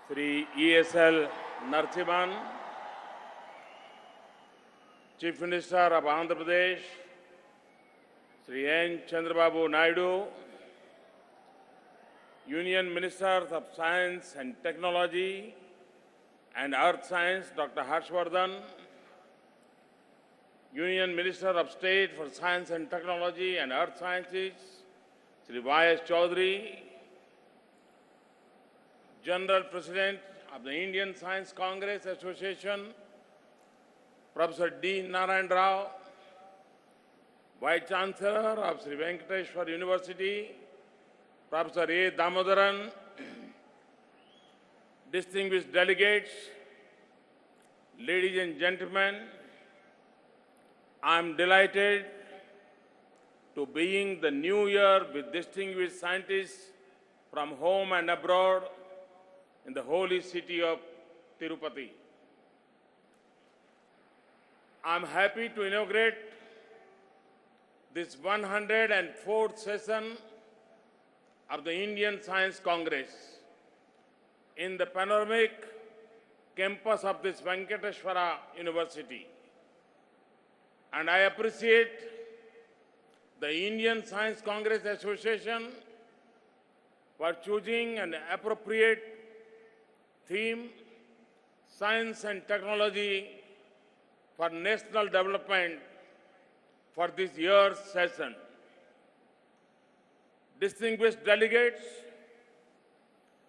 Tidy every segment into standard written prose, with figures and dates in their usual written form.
Sri ESL Narasimhan, Chief Minister of Andhra Pradesh, Sri N. Chandrababu Naidu, Union Ministers of Science and Technology and Earth Science, Dr. Harshvardhan, Union Minister of State for Science and Technology and Earth Sciences, Sri Y.S. Chaudhary, General President of the Indian Science Congress Association, Professor D. Narayan Rao, Vice Chancellor of Sri Venkateshwar University, Professor A. Damodaran, distinguished delegates, ladies and gentlemen, I am delighted to begin the new year with distinguished scientists from home and abroad in the holy city of Tirupati. I am happy to inaugurate this 104th session of the Indian Science Congress in the panoramic campus of this Venkateshwara University. And I appreciate the Indian Science Congress Association for choosing an appropriate theme, science and technology for national development for this year's session. Distinguished delegates,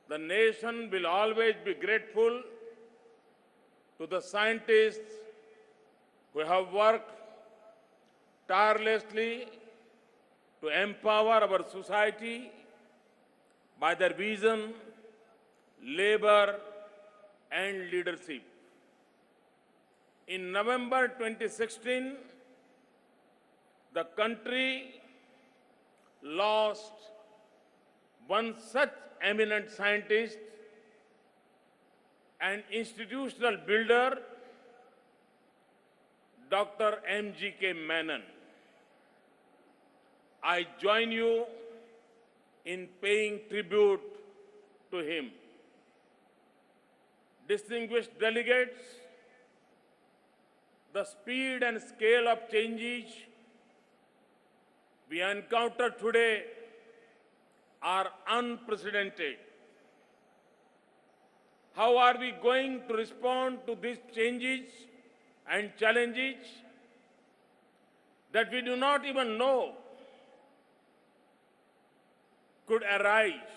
the nation will always be grateful to the scientists who have worked tirelessly to empower our society by their vision, labor, and leadership. In November 2016, the country lost one such eminent scientist and institutional builder, Dr. M.G.K. Menon. I join you in paying tribute to him. Distinguished delegates, the speed and scale of changes we encounter today are unprecedented. How are we going to respond to these changes and challenges that we do not even know could arise?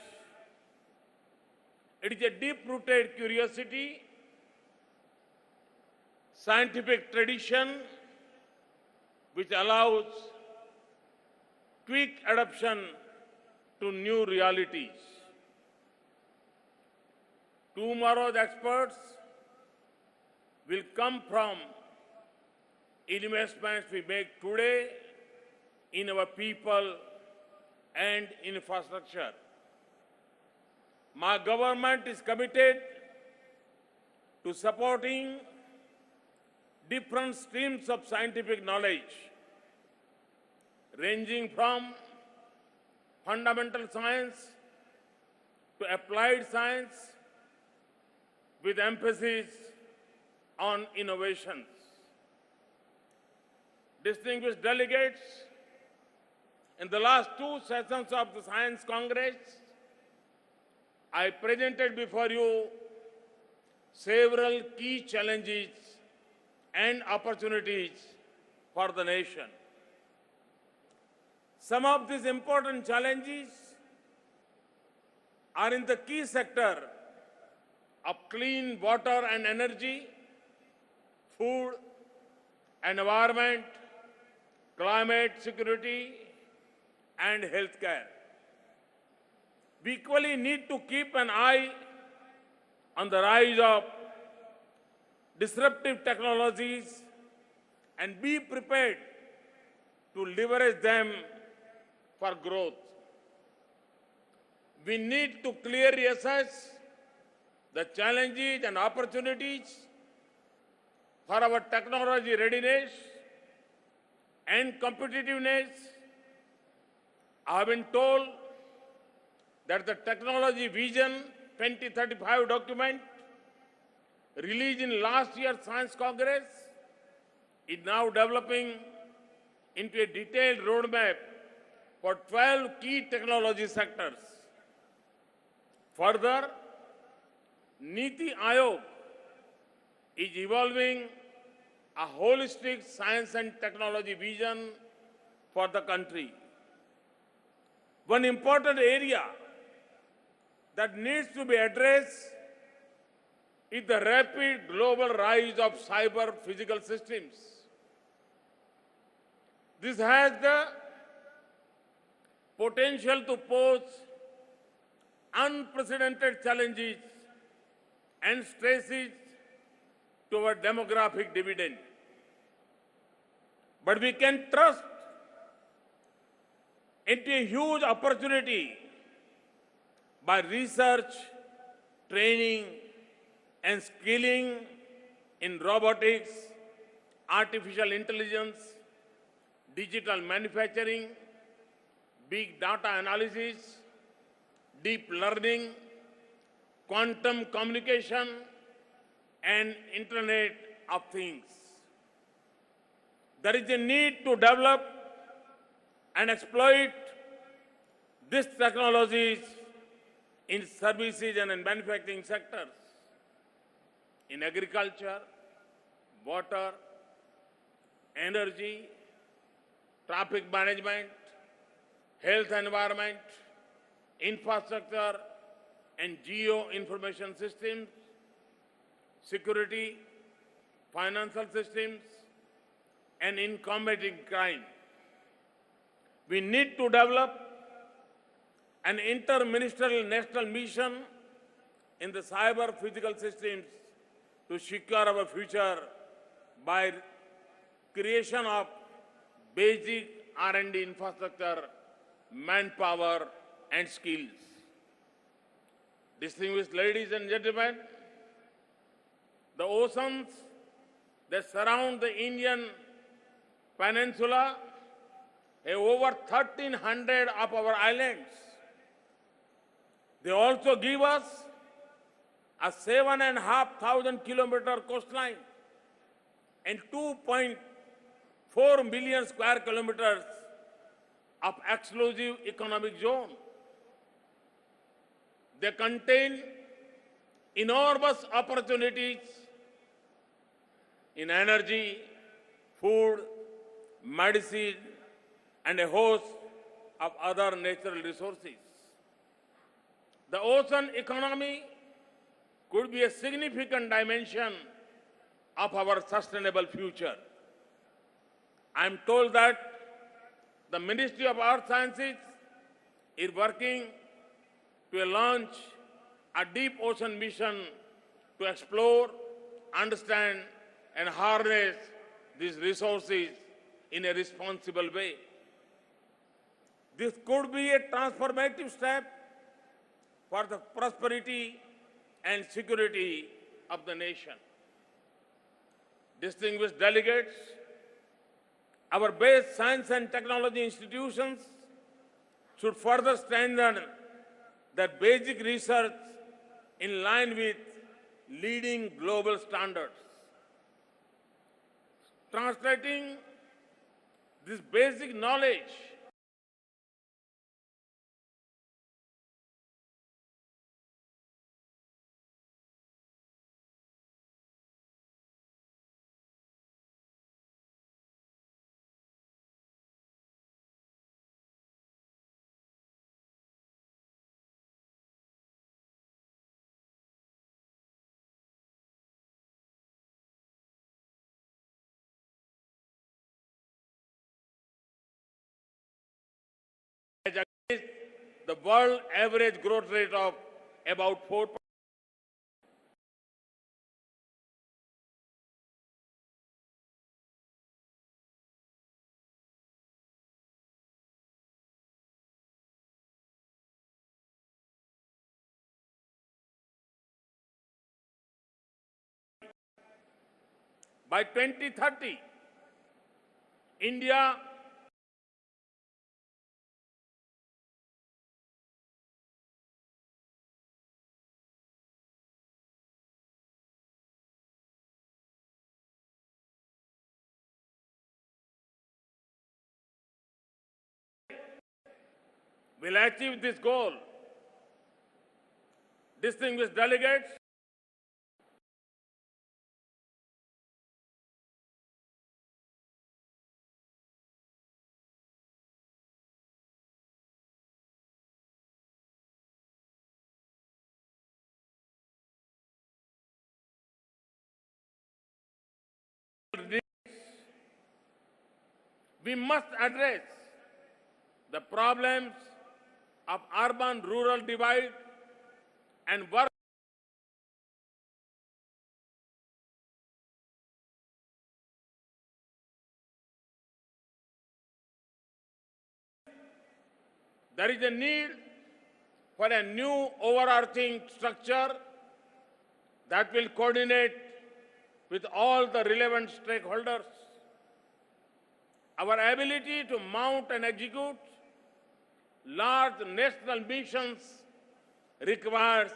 It is a deep-rooted curiosity, scientific tradition which allows quick adaptation to new realities. Tomorrow's experts will come from investments we make today in our people and infrastructure. My government is committed to supporting different streams of scientific knowledge, ranging from fundamental science to applied science with emphasis on innovations. Distinguished delegates, in the last two sessions of the Science Congress, I presented before you several key challenges and opportunities for the nation. Some of these important challenges are in the key sector of clean water and energy, food and environment, climate security, and healthcare. We equally need to keep an eye on the rise of disruptive technologies and be prepared to leverage them for growth. We need to clearly assess the challenges and opportunities for our technology readiness and competitiveness. I have been told that the technology vision 2035 document released in last year's Science Congress is now developing into a detailed roadmap for 12 key technology sectors. Further, Niti Aayog is evolving a holistic science and technology vision for the country. One important area that needs to be addressed is the rapid global rise of cyber physical systems. This has the potential to pose unprecedented challenges and stresses to our demographic dividend. But we can trust into a huge opportunity by research, training, and skilling in robotics, artificial intelligence, digital manufacturing, big data analysis, deep learning, quantum communication, and Internet of Things. There is a need to develop and exploit these technologies in services and in manufacturing sectors, in agriculture, water, energy, traffic management, health environment, infrastructure and geo-information systems, security, financial systems, and in combating crime. We need to develop an inter-ministerial national mission in the cyber physical systems to secure our future by creation of basic R&D infrastructure, manpower, and skills. Distinguished ladies and gentlemen, the oceans that surround the Indian peninsula have over 1,300 of our islands. They also give us a 7,500 kilometer coastline and 2.4 million square kilometers of exclusive economic zone. They contain enormous opportunities in energy, food, medicine, and a host of other natural resources. The ocean economy could be a significant dimension of our sustainable future. I am told that the Ministry of Earth Sciences is working to launch a deep ocean mission to explore, understand, and harness these resources in a responsible way. This could be a transformative step for the prosperity and security of the nation. Distinguished delegates, our base science and technology institutions should further strengthen their basic research in line with leading global standards. Translating this basic knowledge against the world average growth rate of about 4%. By 2030, India will achieve this goal. Distinguished delegates, we must address the problems of urban-rural divide and work. There is a need for a new overarching structure that will coordinate with all the relevant stakeholders. Our ability to mount and execute large national missions requires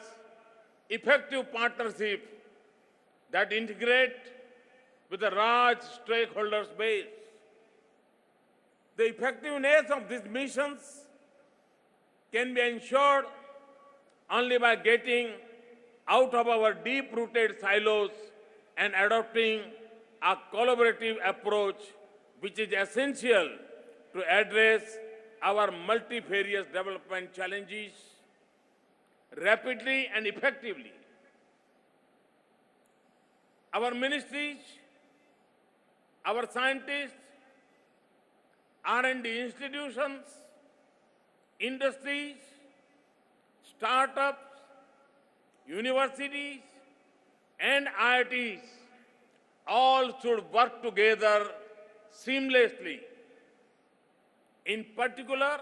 effective partnership that integrate with a large stakeholders base. The effectiveness of these missions can be ensured only by getting out of our deep-rooted silos and adopting a collaborative approach which is essential to address our multifarious development challenges rapidly and effectively. Our ministries, our scientists, R&D institutions, industries, startups, universities, and IITs all should work together seamlessly. In particular,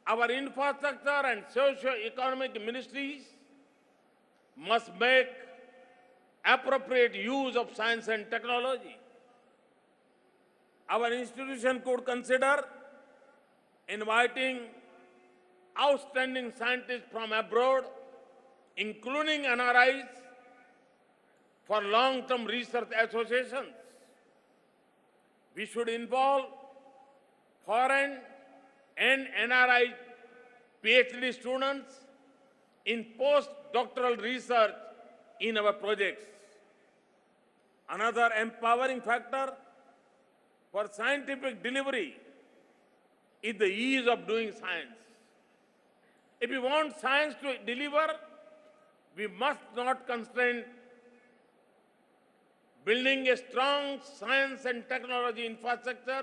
our infrastructure and socio-economic ministries must make appropriate use of science and technology. Our institution could consider inviting outstanding scientists from abroad, including NRIs, for long-term research associations. We should involve foreign and NRI PhD students in postdoctoral research in our projects. Another empowering factor for scientific delivery is the ease of doing science. If we want science to deliver, we must not constrain building a strong science and technology infrastructure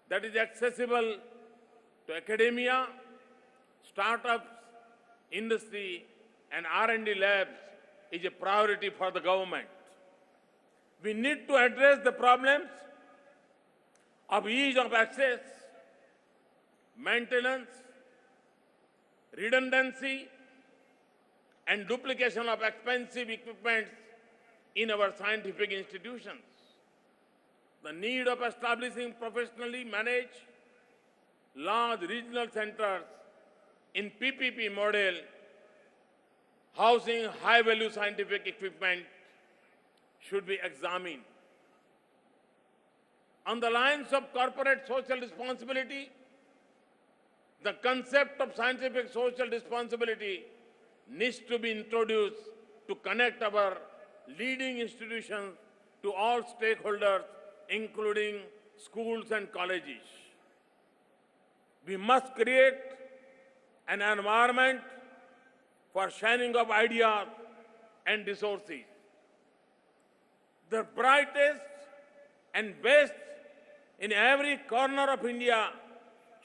that is accessible to academia, startups, industry, and R&D labs is a priority for the government. We need to address the problems of ease of access, maintenance, redundancy, and duplication of expensive equipment in our scientific institutions. The need of establishing professionally managed large regional centers in PPP model housing high-value scientific equipment should be examined. On the lines of corporate social responsibility, the concept of scientific social responsibility needs to be introduced to connect our leading institutions to all stakeholders, including schools and colleges. We must create an environment for sharing of ideas and resources. The brightest and best in every corner of India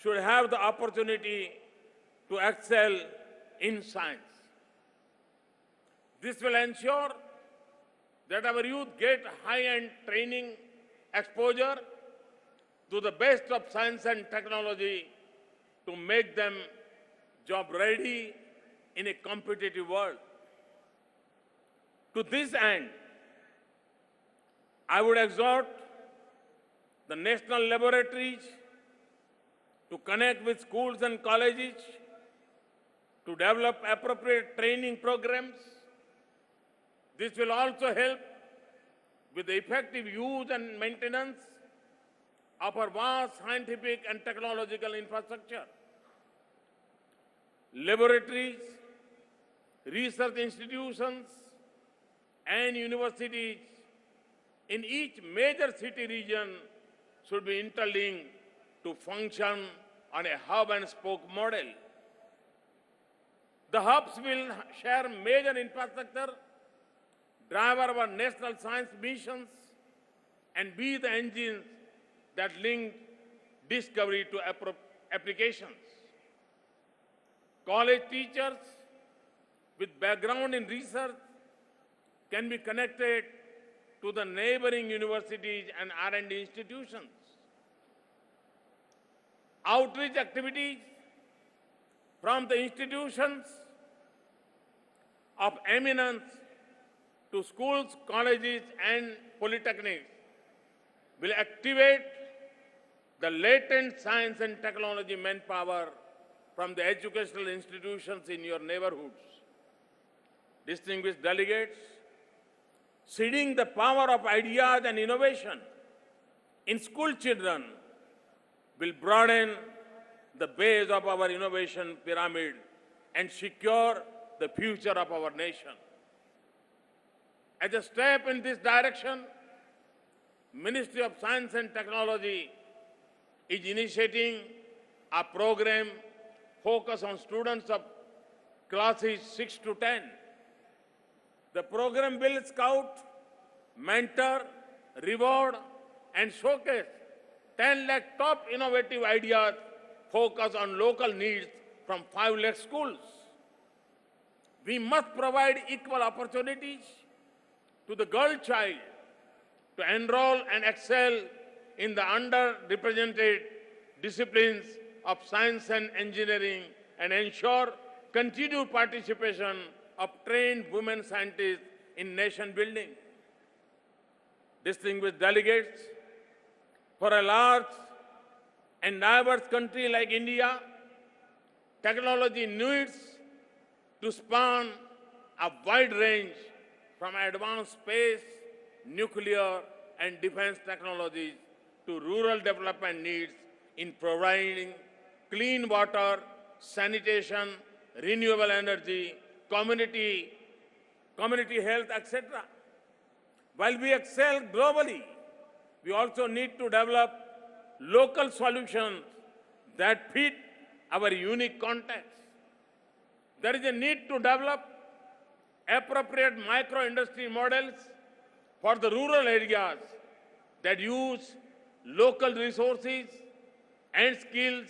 should have the opportunity to excel in science. This will ensure that our youth get high-end training exposure to the best of science and technology to make them job-ready in a competitive world. To this end, I would exhort the national laboratories to connect with schools and colleges to develop appropriate training programs. This will also help with the effective use and maintenance of our vast scientific and technological infrastructure. Laboratories, research institutions, and universities in each major city region should be interlinked to function on a hub and spoke model. The hubs will share major infrastructure, drive our national science missions, and be the engines that link discovery to applications. College teachers with background in research can be connected to the neighboring universities and R&D institutions. Outreach activities from the institutions of eminence to schools, colleges, and polytechnics will activate the latent science and technology manpower from the educational institutions in your neighborhoods. Distinguished delegates, seeding the power of ideas and innovation in school children will broaden the base of our innovation pyramid and secure the future of our nation. As a step in this direction, Ministry of Science and Technology is initiating a program focused on students of classes 6 to 10. The program will scout, mentor, reward, and showcase 10 lakh top innovative ideas focused on local needs from 5 lakh schools. We must provide equal opportunities to the girl child to enroll and excel in the underrepresented disciplines of science and engineering and ensure continued participation of trained women scientists in nation building. Distinguished delegates, for a large and diverse country like India, technology needs to span a wide range from advanced space, nuclear, and defense technologies to rural development needs in providing clean water, sanitation, renewable energy, community health, etc. While we excel globally, we also need to develop local solutions that fit our unique context. There is a need to develop appropriate micro-industry models for the rural areas that use local resources and skills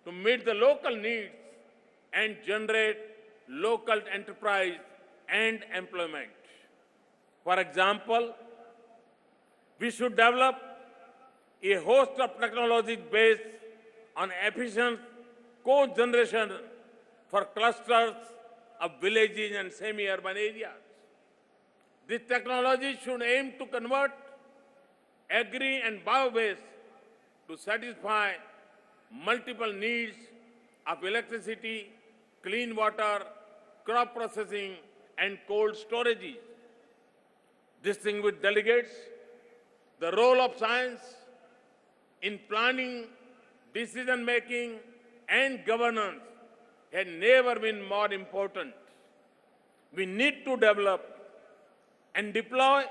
to meet the local needs and generate local enterprise and employment. For example, we should develop a host of technologies based on efficient co-generation for clusters of villages and semi-urban areas. This technology should aim to convert agri and bio-waste to satisfy multiple needs of electricity, clean water, crop processing, and cold storages. Distinguished delegates, the role of science in planning, decision-making, and governance has never been more important. We need to develop and deploy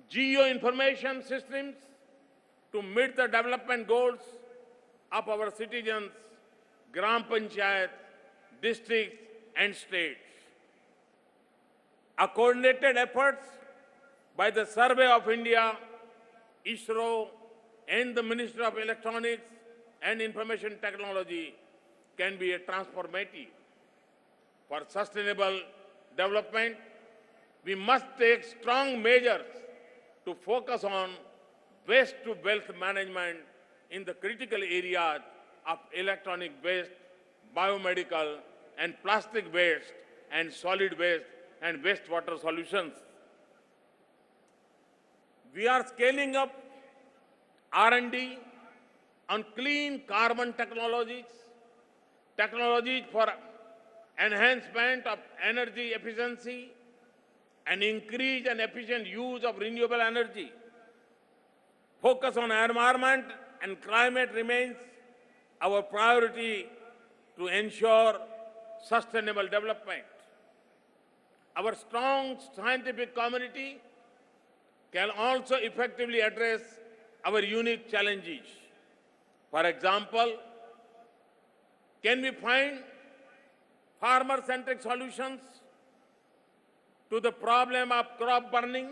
geo-information systems to meet the development goals of our citizens, gram panchayat, districts, and states. A coordinated efforts by the Survey of India, ISRO, and the Ministry of Electronics and Information Technology can be a transformative. For sustainable development, we must take strong measures to focus on waste to wealth management in the critical areas of electronic waste, biomedical and plastic waste, and solid waste and wastewater solutions. We are scaling up R&D on clean carbon technologies, technologies for enhancement of energy efficiency, and increase and efficient use of renewable energy. Focus on environment and climate remains our priority to ensure sustainable development. Our strong scientific community can also effectively address our unique challenges. For example, can we find farmer-centric solutions to the problem of crop burning?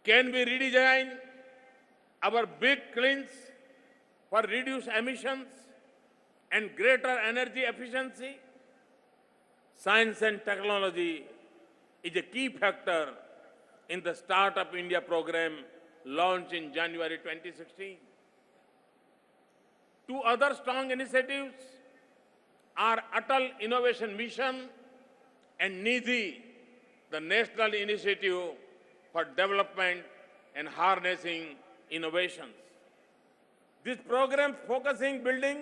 Can we redesign our big kilns for reduced emissions and greater energy efficiency? Science and technology is a key factor in the Startup India program launched in January 2016. Two other strong initiatives are Atal Innovation Mission and NIDHI, the National Initiative for Development and Harnessing Innovations. This program focusing building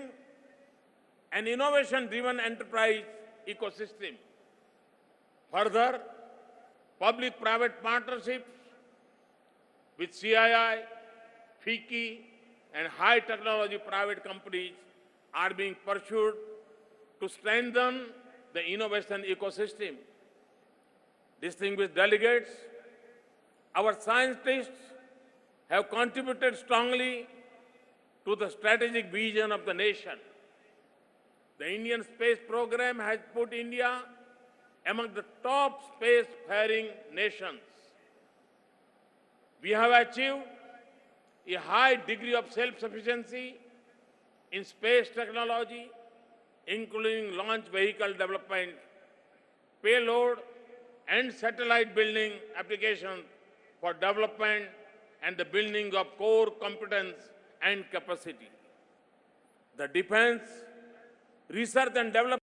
an innovation-driven enterprise ecosystem. Further, public-private partnerships with CII, FICCI, and high-technology private companies are being pursued to strengthen the innovation ecosystem. Distinguished delegates, our scientists have contributed strongly to the strategic vision of the nation. The Indian space program has put India among the top space-faring nations. We have achieved a high degree of self-sufficiency in space technology, including launch vehicle development, payload and satellite building applications for development and the building of core competence and capacity. The defense, research and development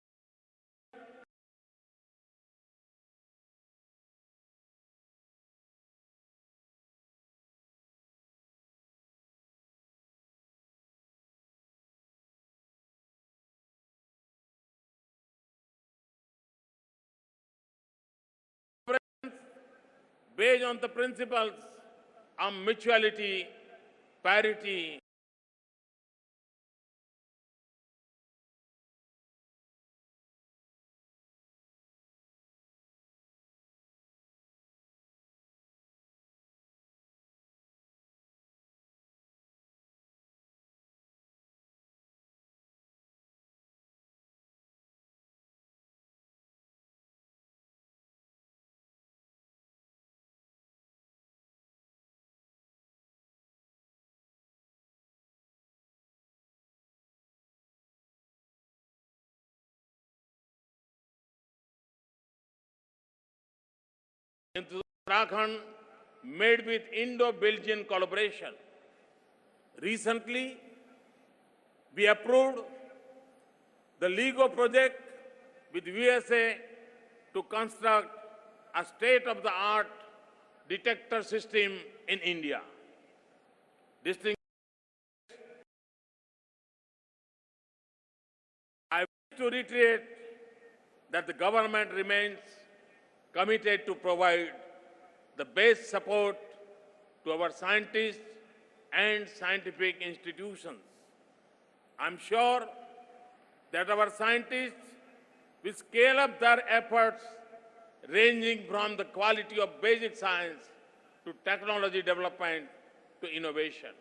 based on the principles of mutuality, parity, into Uttarakhand made with Indo-Belgian collaboration. Recently, we approved the LEGO project with USA to construct a state-of-the-art detector system in India. Distinguished, I wish to reiterate that the government remains committed to provide the best support to our scientists and scientific institutions. I'm sure that our scientists will scale up their efforts ranging from the quality of basic science to technology development to innovation.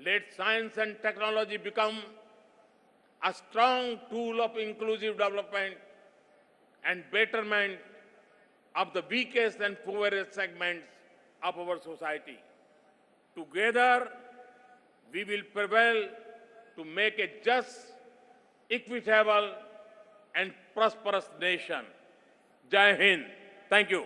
Let science and technology become a strong tool of inclusive development and betterment of the weakest and poorest segments of our society. Together, we will prevail to make a just, equitable, and prosperous nation. Jai Hind. Thank you.